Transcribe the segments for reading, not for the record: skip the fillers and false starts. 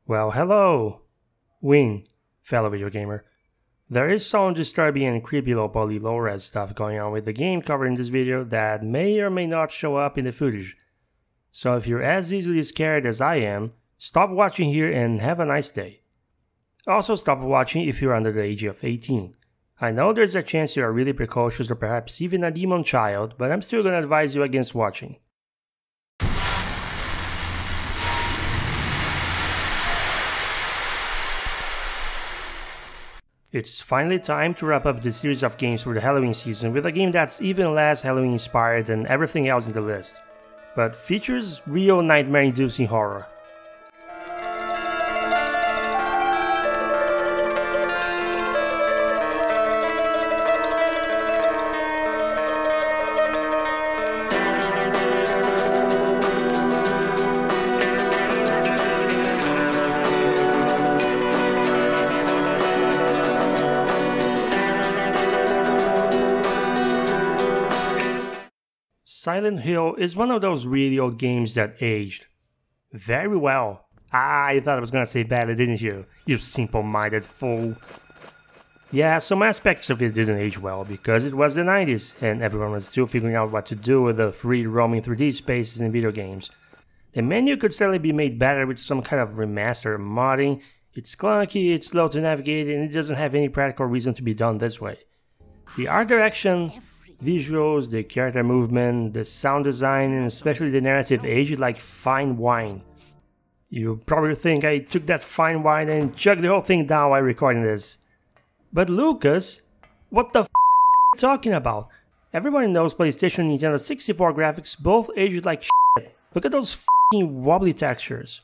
Well, hello, Wing, fellow video gamer. There is some disturbing and creepy low poly low res stuff going on with the game covered in this video that may or may not show up in the footage. So if you're as easily scared as I am, stop watching here and have a nice day. Also stop watching if you're under the age of 18. I know there's a chance you are really precocious or perhaps even a demon child, but I'm still gonna advise you against watching. It's finally time to wrap up this series of games for the Halloween season with a game that's even less Halloween inspired than everything else in the list, but features real nightmare-inducing horror. Silent Hill is one of those really old games that aged very well. You thought I was gonna say badly, didn't you? You simple-minded fool. Yeah, some aspects of it didn't age well because it was the 90s and everyone was still figuring out what to do with the free roaming 3D spaces in video games. The menu could certainly be made better with some kind of remaster or modding. It's clunky, it's slow to navigate, and it doesn't have any practical reason to be done this way. The art direction, visuals, the character movement, the sound design, and especially the narrative aged like fine wine. You probably think I took that fine wine and chugged the whole thing down while recording this. But Lucas, what the f are you talking about? Everybody knows PlayStation and Nintendo 64 graphics both aged like shit. Look at those f***ing wobbly textures.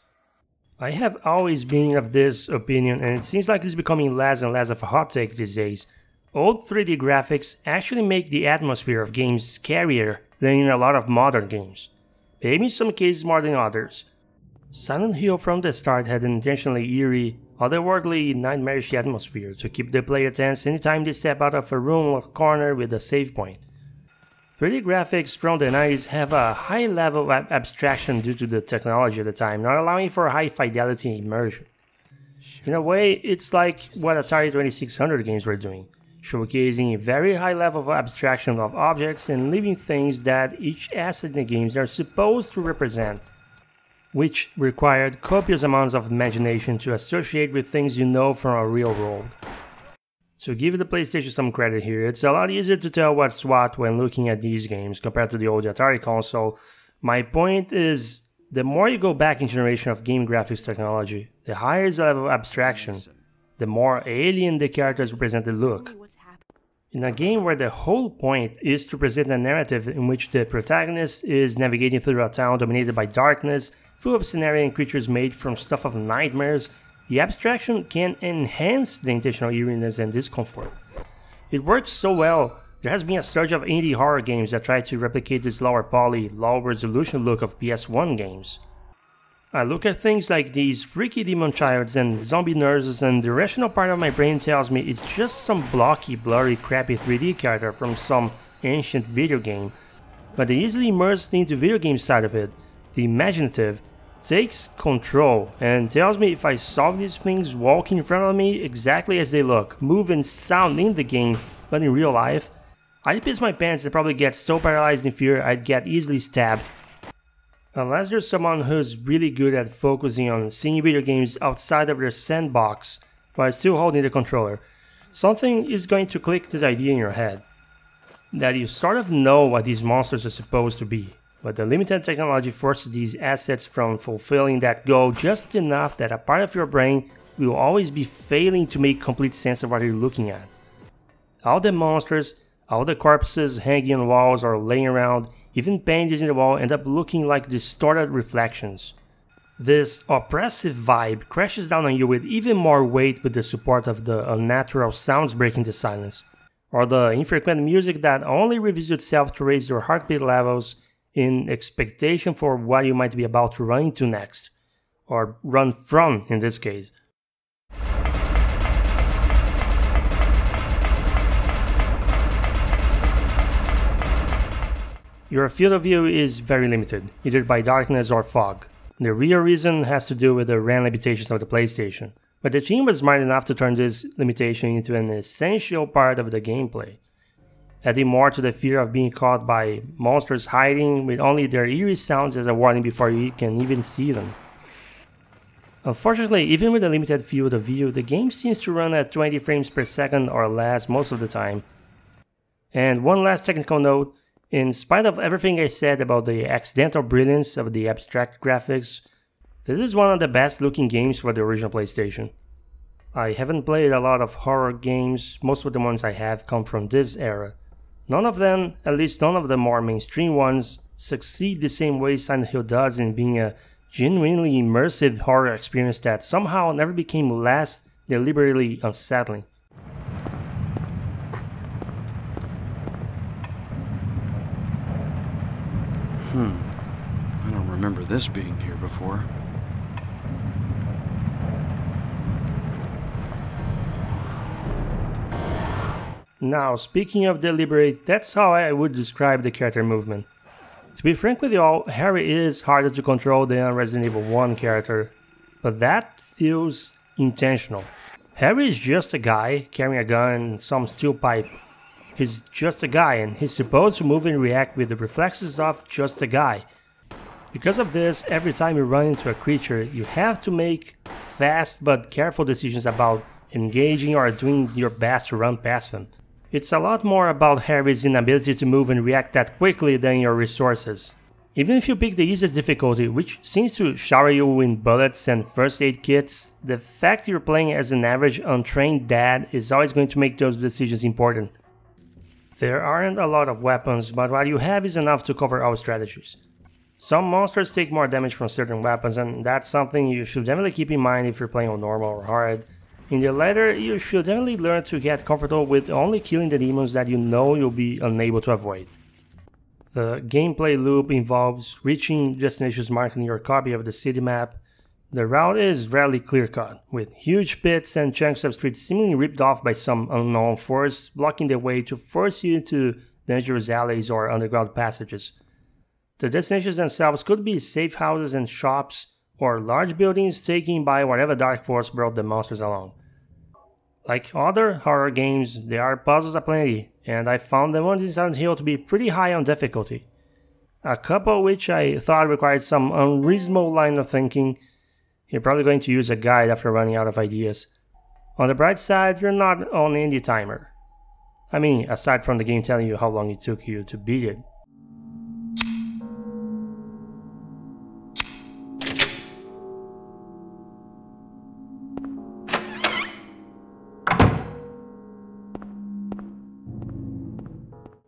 I have always been of this opinion, and it seems like it's becoming less and less of a hot take these days. Old 3D graphics actually make the atmosphere of games scarier than in a lot of modern games, maybe in some cases more than others. Silent Hill from the start had an intentionally eerie, otherworldly, nightmarish atmosphere to keep the player tense anytime they step out of a room or corner with a save point. 3D graphics from the 90s have a high level of abstraction due to the technology at the time, not allowing for high fidelity immersion. In a way, it's like what Atari 2600 games were doing, showcasing a very high level of abstraction of objects and living things that each asset in the games are supposed to represent, which required copious amounts of imagination to associate with things you know from a real world. To give the PlayStation some credit here, it's a lot easier to tell what's what when looking at these games compared to the old Atari console. My point is, the more you go back in generation of game graphics technology, the higher is the level of abstraction, the more alien the characters represented look. In a game where the whole point is to present a narrative in which the protagonist is navigating through a town dominated by darkness, full of scenario and creatures made from stuff of nightmares, the abstraction can enhance the intentional eeriness and discomfort. It works so well, there has been a surge of indie horror games that try to replicate this lower poly, low resolution look of PS1 games. I look at things like these freaky demon childs and zombie nurses, and the rational part of my brain tells me it's just some blocky, blurry, crappy 3D character from some ancient video game. But the easily immersed into video game side of it, the imaginative, takes control and tells me if I saw these things walking in front of me exactly as they look, move and sound in the game, but in real life, I'd piss my pants and probably get so paralyzed in fear I'd get easily stabbed. Unless there's someone who's really good at focusing on seeing video games outside of their sandbox while still holding the controller, something is going to click this idea in your head. That you sort of know what these monsters are supposed to be, but the limited technology forces these assets from fulfilling that goal just enough that a part of your brain will always be failing to make complete sense of what you're looking at. All the monsters, all the corpses hanging on walls or laying around, even paintings in the wall end up looking like distorted reflections. This oppressive vibe crashes down on you with even more weight with the support of the unnatural sounds breaking the silence, or the infrequent music that only reveals itself to raise your heartbeat levels in expectation for what you might be about to run into next, or run from in this case. Your field of view is very limited, either by darkness or fog. The real reason has to do with the RAM limitations of the PlayStation, but the team was smart enough to turn this limitation into an essential part of the gameplay, adding more to the fear of being caught by monsters hiding with only their eerie sounds as a warning before you can even see them. Unfortunately, even with a limited field of view, the game seems to run at 20 frames per second or less most of the time. And one last technical note, in spite of everything I said about the accidental brilliance of the abstract graphics, this is one of the best looking games for the original PlayStation. I haven't played a lot of horror games, most of the ones I have come from this era. None of them, at least none of the more mainstream ones, succeed the same way Silent Hill does in being a genuinely immersive horror experience that somehow never became less deliberately unsettling. I don't remember this being here before. Now, speaking of deliberate, that's how I would describe the character movement. To be frank with y'all, Harry is harder to control than Resident Evil 1 character, but that feels intentional. Harry is just a guy carrying a gun and some steel pipe. He's just a guy and he's supposed to move and react with the reflexes of just a guy. Because of this, every time you run into a creature, you have to make fast but careful decisions about engaging or doing your best to run past them. It's a lot more about Harry's inability to move and react that quickly than your resources. Even if you pick the easiest difficulty, which seems to shower you in bullets and first aid kits, the fact you're playing as an average untrained dad is always going to make those decisions important. There aren't a lot of weapons, but what you have is enough to cover all strategies. Some monsters take more damage from certain weapons, and that's something you should definitely keep in mind if you're playing on normal or hard. In the latter, you should definitely learn to get comfortable with only killing the demons that you know you'll be unable to avoid. The gameplay loop involves reaching destinations marked on your copy of the city map. The route is rarely clear-cut, with huge pits and chunks of streets seemingly ripped off by some unknown force, blocking the way to force you into dangerous alleys or underground passages. The destinations themselves could be safe houses and shops, or large buildings taken by whatever dark force brought the monsters along. Like other horror games, there are puzzles aplenty, and I found the ones in Silent Hill to be pretty high on difficulty. A couple which I thought required some unreasonable line of thinking. You're probably going to use a guide after running out of ideas. On the bright side, you're not on any timer. I mean, aside from the game telling you how long it took you to beat it.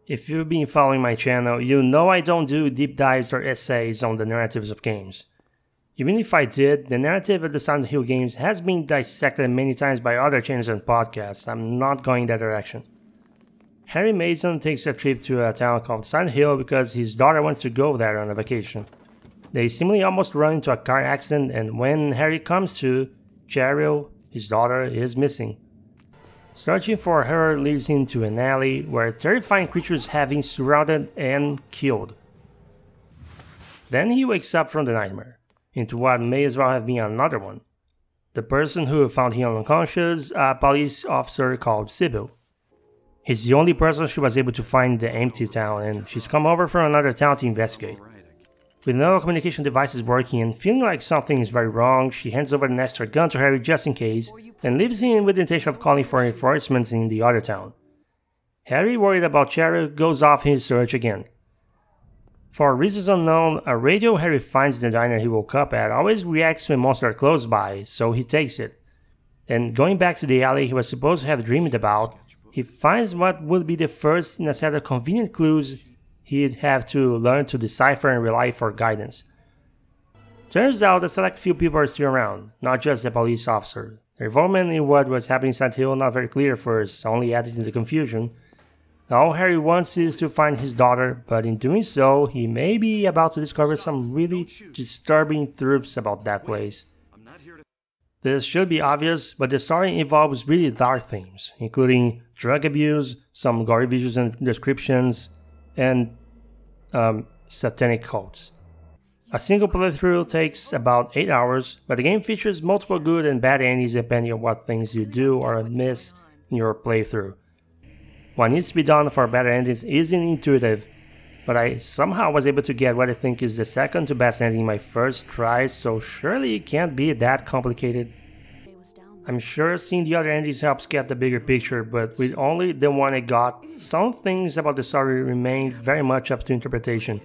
If you've been following my channel, you know I don't do deep dives or essays on the narratives of games. Even if I did, the narrative of the Silent Hill games has been dissected many times by other channels and podcasts. I'm not going that direction. Harry Mason takes a trip to a town called Silent Hill because his daughter wants to go there on a vacation. They seemingly almost run into a car accident, and when Harry comes to, Cheryl, his daughter, is missing. Searching for her leads into an alley where terrifying creatures have him surrounded and killed. Then he wakes up from the nightmare, into what may as well have been another one. The person who found him unconscious, a police officer called Sybil. He's the only person she was able to find in the empty town, and she's come over from another town to investigate. With no communication devices working and feeling like something is very wrong, she hands over an extra gun to Harry just in case, and leaves him with the intention of calling for reinforcements in the other town. Harry, worried about Cheryl, goes off his search again. For reasons unknown, a radio Harry finds in the diner he woke up at always reacts when monsters are close by, so he takes it. And going back to the alley he was supposed to have dreamed about, he finds what would be the first in a set of convenient clues he'd have to learn to decipher and rely for guidance. Turns out a select few people are still around, not just the police officer. Their involvement in what was happening in Silent Hill not very clear at first, only adding to the confusion. All Harry wants is to find his daughter, but in doing so, he may be about to discover some really disturbing truths about that place. This should be obvious, but the story involves really dark themes, including drug abuse, some gory visuals and descriptions, and satanic cults. A single playthrough takes about 8 hours, but the game features multiple good and bad endings depending on what things you do or miss in your playthrough. What needs to be done for better endings isn't intuitive, but I somehow was able to get what I think is the second to best ending in my first try, so surely it can't be that complicated. I'm sure seeing the other endings helps get the bigger picture, but with only the one I got, some things about the story remain very much up to interpretation.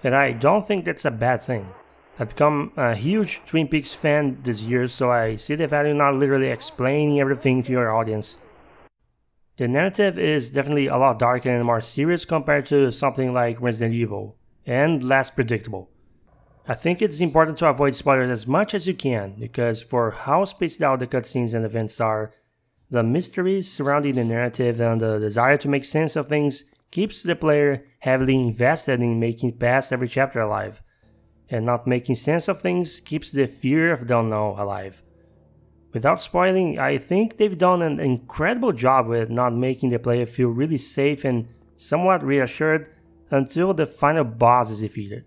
And I don't think that's a bad thing. I've become a huge Twin Peaks fan this year, so I see the value in not literally explaining everything to your audience. The narrative is definitely a lot darker and more serious compared to something like Resident Evil, and less predictable. I think it's important to avoid spoilers as much as you can, because for how spaced out the cutscenes and events are, the mysteries surrounding the narrative and the desire to make sense of things keeps the player heavily invested in making past every chapter alive, and not making sense of things keeps the fear of the unknown alive. Without spoiling, I think they've done an incredible job with not making the player feel really safe and somewhat reassured until the final boss is defeated.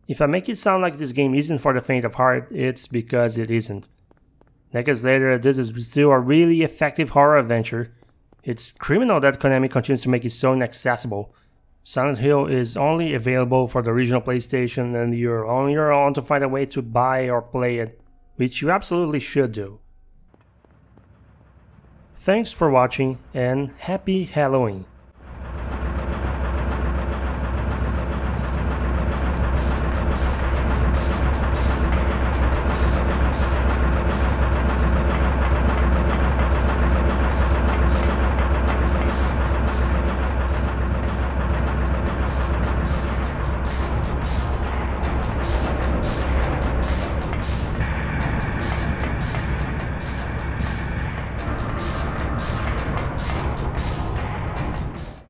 If I make it sound like this game isn't for the faint of heart, it's because it isn't. Decades later, this is still a really effective horror adventure. It's criminal that Konami continues to make it so inaccessible. Silent Hill is only available for the original PlayStation, and you're on your own to find a way to buy or play it, which you absolutely should do. Thanks for watching, and happy Halloween!